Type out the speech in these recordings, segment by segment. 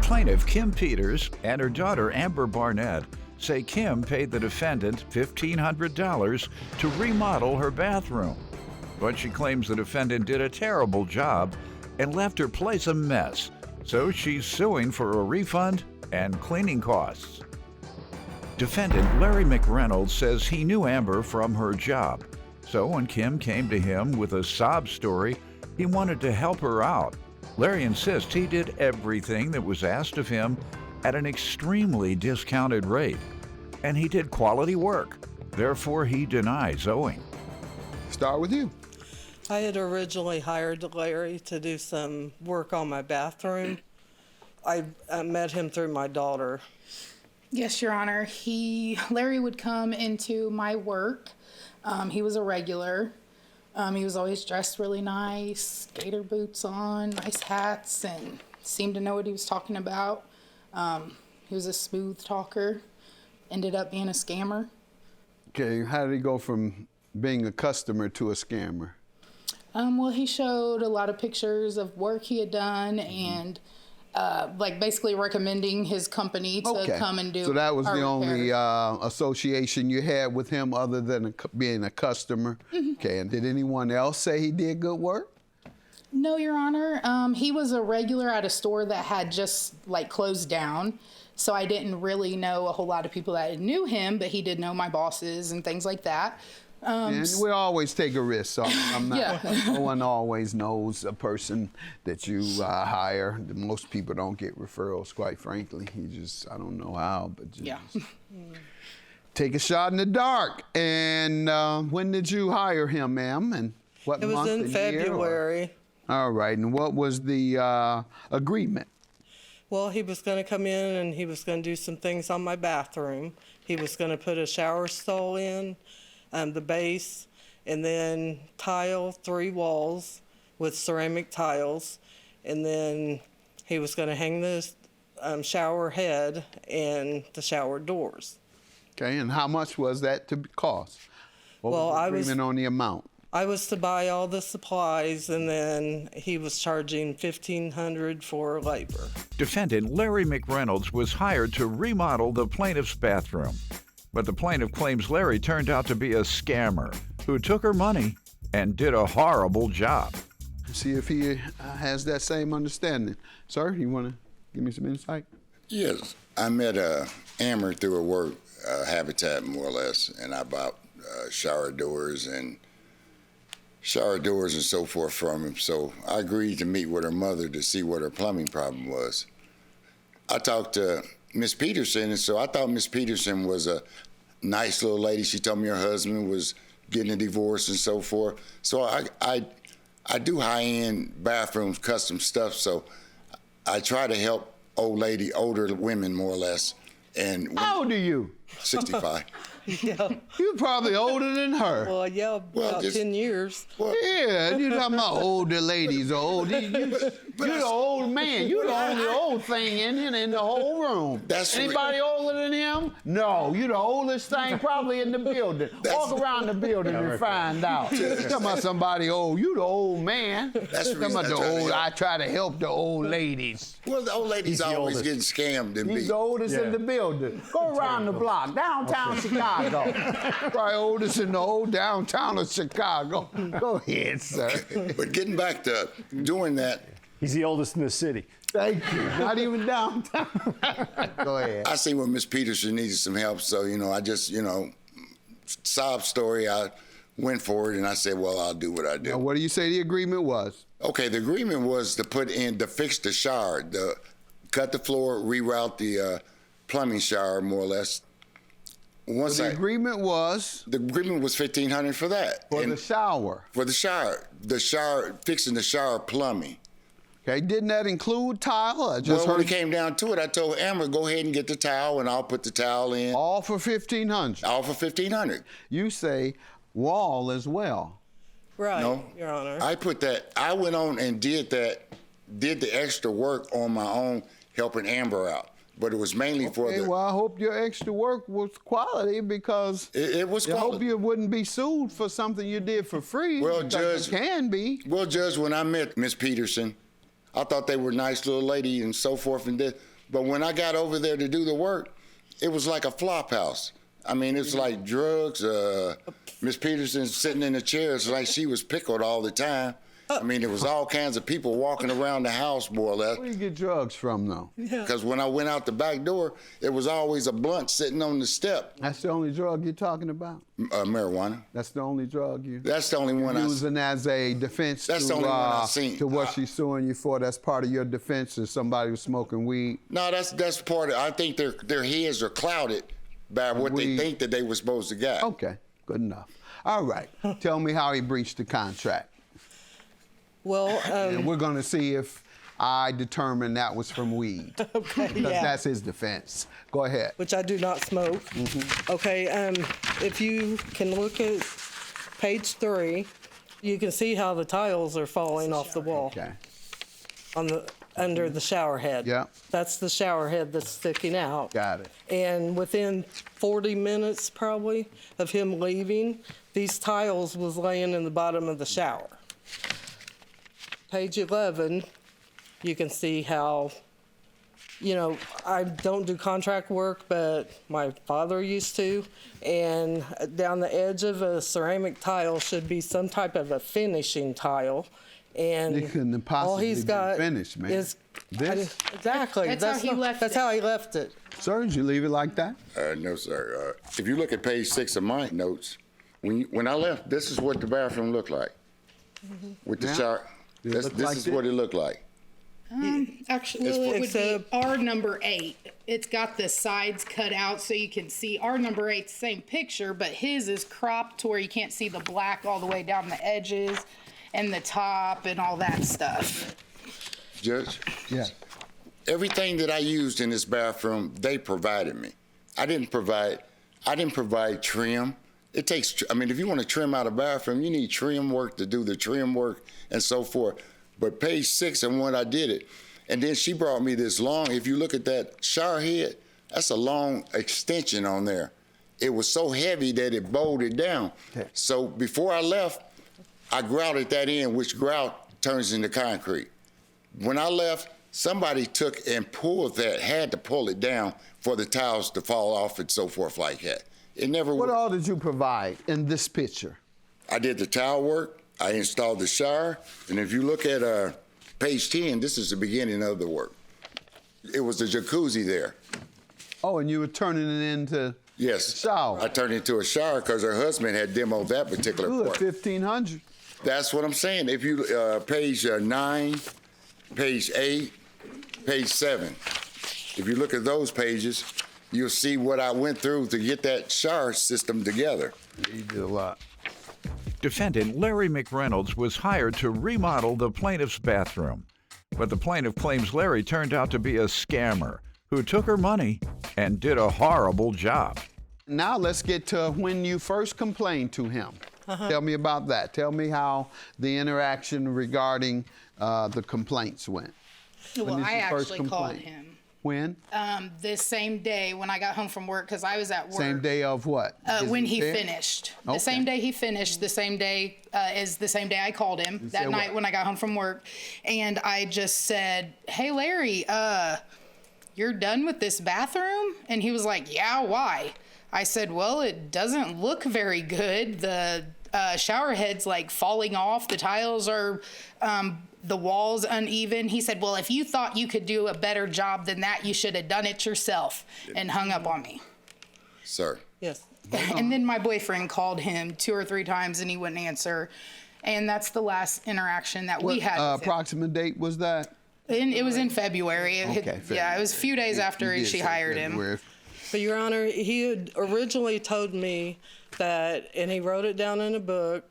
Plaintiff Kim Peters and her daughter Amber Barnett say Kim paid the defendant $1,500 to remodel her bathroom. But she claims the defendant did a terrible job and left her place a mess, so she's suing for a refund and cleaning costs. Defendant Larry McReynolds says he knew Amber from her job, so when Kim came to him with a sob story, he wanted to help her out. Larry insists he did everything that was asked of him at an extremely discounted rate, and he did quality work. Therefore, he denies owing. Start with you. I had originally hired Larry to do some work on my bathroom. I met him through my daughter. Yes, Your Honor. Larry would come into my work. He was a regular. He was always dressed really nice, gator boots on, nice hats, and seemed to know what he was talking about. He was a smooth talker. Ended up being a scammer. Okay, how did he go from being a customer to a scammer? Well, he showed a lot of pictures of work he had done and basically recommending his company to come and do. So that was the only repairs. association you had with him other than being a customer? Mm-hmm. Okay, and did anyone else say he did good work? No, Your Honor. He was a regular at a store that had just closed down. So I didn't really know a whole lot of people that knew him, but he did know my bosses and things like that. And we always take a risk, so I'm not, Yeah. no one always knows a person that you hire. Most people don't get referrals, quite frankly. I don't know how, but just take a shot in the dark. And when did you hire him, ma'am? And what month? It was in February. All right, and what was the agreement? Well, he was going to come in and he was going to do some things on my bathroom. He was going to put a shower stall in, the base, and then tile 3 walls with ceramic tiles. And then he was going to hang the shower head and the shower doors. Okay, and how much was that to cost? What Well, was the agreement on the amount? I was to buy all the supplies, and then he was charging $1,500 for labor. Defendant Larry McReynolds was hired to remodel the plaintiff's bathroom. But the plaintiff claims Larry turned out to be a scammer who took her money and did a horrible job. See if he has that same understanding. Sir, you want to give me some insight? Yes, I met Amber through a work habitat, more or less, and I bought shower doors and so forth from him. So I agreed to meet with her mother to see what her plumbing problem was. I talked to Miss Peterson, and so I thought Miss Peterson was a nice little lady. She told me her husband was getting a divorce and so forth. So I do high-end bathrooms, custom stuff, so I try to help older women, more or less. And how old are you? 65. Yeah. You're probably older than her. Well, yeah, about 10 years. Well, Yeah, you're talking about older ladies. You're the old man. You're the only old thing in the whole room. Anybody older than him? No, you're the oldest thing probably in the building. Walk around the building and find out. Talking about somebody old. You the old man. That's the reason I try to help the old ladies. Well, the old ladies always getting scammed and He's the oldest in the building. Go around the block, downtown Chicago. Probably oldest in the whole downtown of Chicago. Go ahead, sir. Okay. But getting back to doing that. He's the oldest in the city. Thank you. Not even downtown. Go ahead. I seen where Miss Peterson needed some help, so, I just, sob story, I went for it, and I said, well, I'll do what I do. Now, what do you say the agreement was? Okay, the agreement was to fix the shower, cut the floor, reroute the plumbing shower, more or less. The agreement was $1,500 for that. For the shower. For the shower, fixing the shower plumbing. Okay, didn't that include tile? When it came down to it, I told Amber, go ahead and get the towel, and I'll put the towel in. All for $1,500. All for $1,500. You say wall as well. Right, no, Your Honor. I went on and did the extra work on my own, helping Amber out. But it was mainly for the... Well, I hope your extra work was quality, because it was quality. I hope you wouldn't be sued for something you did for free. Well, Judge... It can be. Well, Judge, when I met Miss Peterson, I thought they were a nice little lady and so forth and this. But when I got over there to do the work, it was like a flop house. I mean, it's like drugs. Miss Peterson sitting in a chair. It's like she was pickled all the time. I mean, there was all kinds of people walking around the house, more or less. Where do you get drugs from, though? Because when I went out the back door, there was always a blunt sitting on the step. That's the only drug you're talking about? Marijuana. That's the only drug you... That's the only one I... Using as a defense That's the only one I seen. to what she's suing you for. That's part of your defense is somebody was smoking weed. No, that's part of... I think their heads are clouded by what they think that they were supposed to get. Okay, good enough. All right, tell me how he breached the contract. Well, And we're going to see if I determine that was from weed. okay, Because yeah. that's his defense. Go ahead. Which I do not smoke. Okay, if you can look at page 3, you can see how the tiles are falling off the wall Okay. under the shower head. Yeah. That's the shower head that's sticking out. Got it. And within 40 minutes probably of him leaving, these tiles was laying in the bottom of the shower. Page 11, you can see how, you know, I don't do contract work, but my father used to. And down the edge of a ceramic tile should be some type of a finishing tile. And It couldn't possibly all he's got be finished, man. is This? exactly. That's how he left That's it. how he left it. Sir, did you leave it like that? No, sir. If you look at page 6 of my notes, when I left, this is what the bathroom looked like. With the Yeah. shower. Did it This look like is this? what it looked like. Actually, it would be Except- R number 8. It's got the sides cut out so you can see R number 8's same picture, but his is cropped to where you can't see the black all the way down the edges and the top and all that stuff. Judge? Yeah. Everything that I used in this bathroom, they provided me. I didn't provide trim. It takes, I mean, if you want to trim out a bathroom, you need trim work to do the trim work and so forth. But page 6 and when I did it, and then she brought me this long, if you look at that shower head, that's a long extension on there. It was so heavy that it bowed it down. Okay. So before I left, I grouted that in, which grout turns into concrete. When I left, somebody took and pulled that, had to pull it down for the tiles to fall off and so forth like that. It never What worked. all did you provide in this picture? I did the tile work, I installed the shower, and if you look at page 10, this is the beginning of the work. It was a jacuzzi there. Oh, and you were turning it into Yes. shower. I turned it into a shower because her husband had demoed that particular Good, part. 1,500. That's what I'm saying. If you, page 9, page 8, page 7, if you look at those pages, you'll see what I went through to get that shower system together. You did a lot. Defendant Larry McReynolds was hired to remodel the plaintiff's bathroom. But the plaintiff claims Larry turned out to be a scammer who took her money and did a horrible job. Now let's get to when you first complained to him. Tell me about that. Tell me how the interaction regarding the complaints went. Well, did I you first actually called complain? him When? this same day when I got home from work because I was at work. Same day of what? Is When it he there? finished. Okay. The same day he finished, the same day is the same day I called him that said night what? when I got home from work. And I just said, "Hey, Larry, you're done with this bathroom?" And he was like, "Yeah, why?" I said, "Well, it doesn't look very good. The shower head's like falling off. The tiles are, the walls uneven." He said, "Well, if you thought you could do a better job than that, you should have done it yourself," and hung up on me. Sir. Yes. And then my boyfriend called him 2 or 3 times and he wouldn't answer. And that's the last interaction that we What had with him. approximate date was that? And it was in February. Okay, Yeah, it was a few days You after did she say hired him. February. But Your Honor, he had originally told me that, and he wrote it down in a book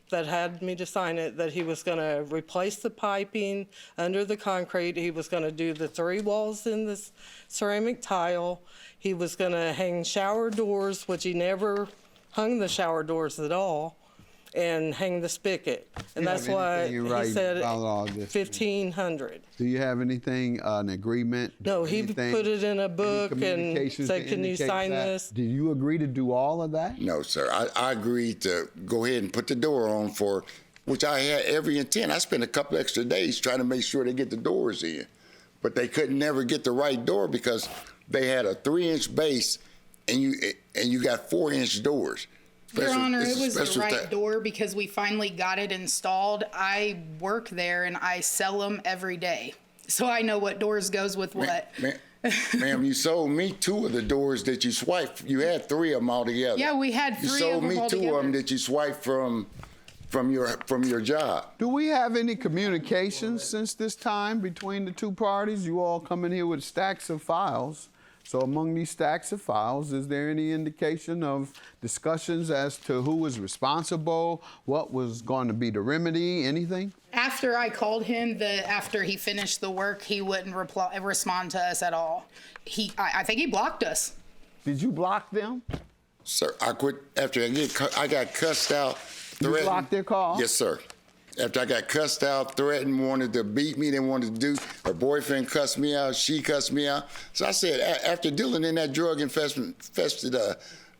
that had me to sign it, that he was going to replace the piping under the concrete. He was going to do the 3 walls in this ceramic tile. He was going to hang shower doors, which he never hung the shower doors at all, and hang the spigot. And You that's have why anything in he writing said about all this? 1,500. Do you have anything, an agreement? No, he anything, put it in a any book and communications said, to "Can you indicate sign that? this?" Did you agree to do all of that? No, sir. I agreed to go ahead and put the door on for, which I had every intent. I spent a couple extra days trying to make sure they get the doors in. but they couldn't never get the right door because they had a 3-inch base, and you got 4-inch doors. Your Honor, it was the right type. door because we finally got it installed. I work there and I sell them every day. So I know what doors goes with what. Ma'am, you sold me 2 of the doors that you swiped. You had 3 of them all together. Yeah, we had 3 You of sold them me all 2 together. of them that you swiped from your job. Do we have any communication since this time between the two parties? You all come in here with stacks of files. So among these stacks of files, is there any indication of discussions as to who was responsible, what was going to be the remedy, anything? After I called him, after he finished the work, he wouldn't respond to us at all. I think he blocked us. Did you block them? Sir, I quit after I got cussed out. You blocked their call? Yes, sir. After I got cussed out, threatened, wanted to beat me, they wanted to do, her boyfriend cussed me out, she cussed me out. So I said, after dealing in that drug-infested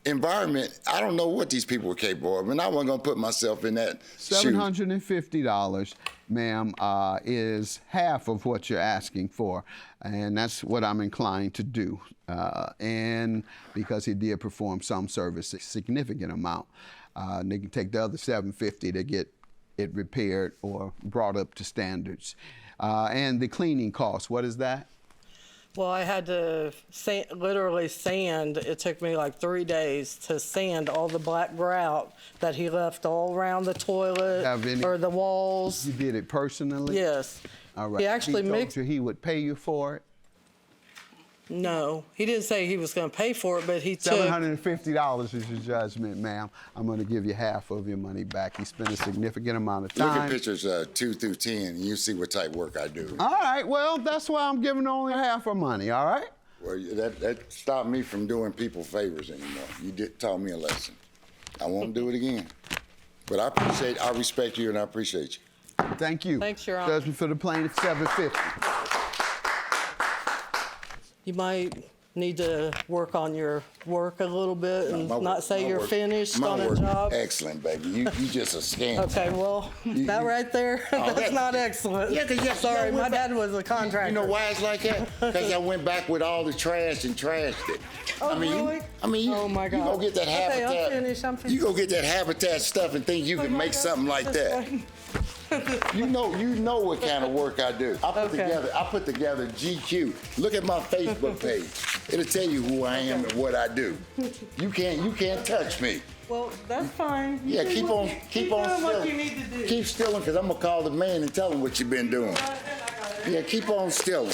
environment, I don't know what these people were capable of, and I wasn't gonna put myself in that $750, ma'am, is half of what you're asking for, and that's what I'm inclined to do. And because he did perform some service, a significant amount, they can take the other $750 to get it repaired or brought up to standards. And the cleaning cost, what is that? Well, I had to literally sand. It took me like 3 days to sand all the black grout that he left all around the toilet or the walls. You did it personally? Yes. All right. He actually told you he would pay you for it? No, he didn't say he was going to pay for it, but he took. $750 is your judgment, ma'am. I'm going to give you half of your money back. He spent a significant amount of time. Look at pictures 2 through 10, and you see what type of work I do. All right, well, that's why I'm giving only half of money, all right? Well, that stopped me from doing people favors anymore. You taught me a lesson. I won't do it again. But I respect you, and I appreciate you. Thank you. Thanks, Your Honor. Judgment for the plaintiff, $750. You might need to work on your work a little bit and not say you're finished on a job. Excellent, baby. You just a scam. Okay, well, that right there, that's not excellent. Yeah, Sorry, my dad was a contractor. You know why it's like that? Because I went back with all the trash and trashed it. Oh, really? Oh my God. You go get that habitat. Okay, I'm finished. You go get that habitat stuff and think you can make something like that. You know what kind of work I do. I put together GQ. Look at my Facebook page. It'll tell you who I am and what I do. You can't touch me. Well, that's fine. Yeah, keep on doing what you need to do. Keep stealing, because I'm gonna call the man and tell him what you've been doing. Yeah, keep on stealing.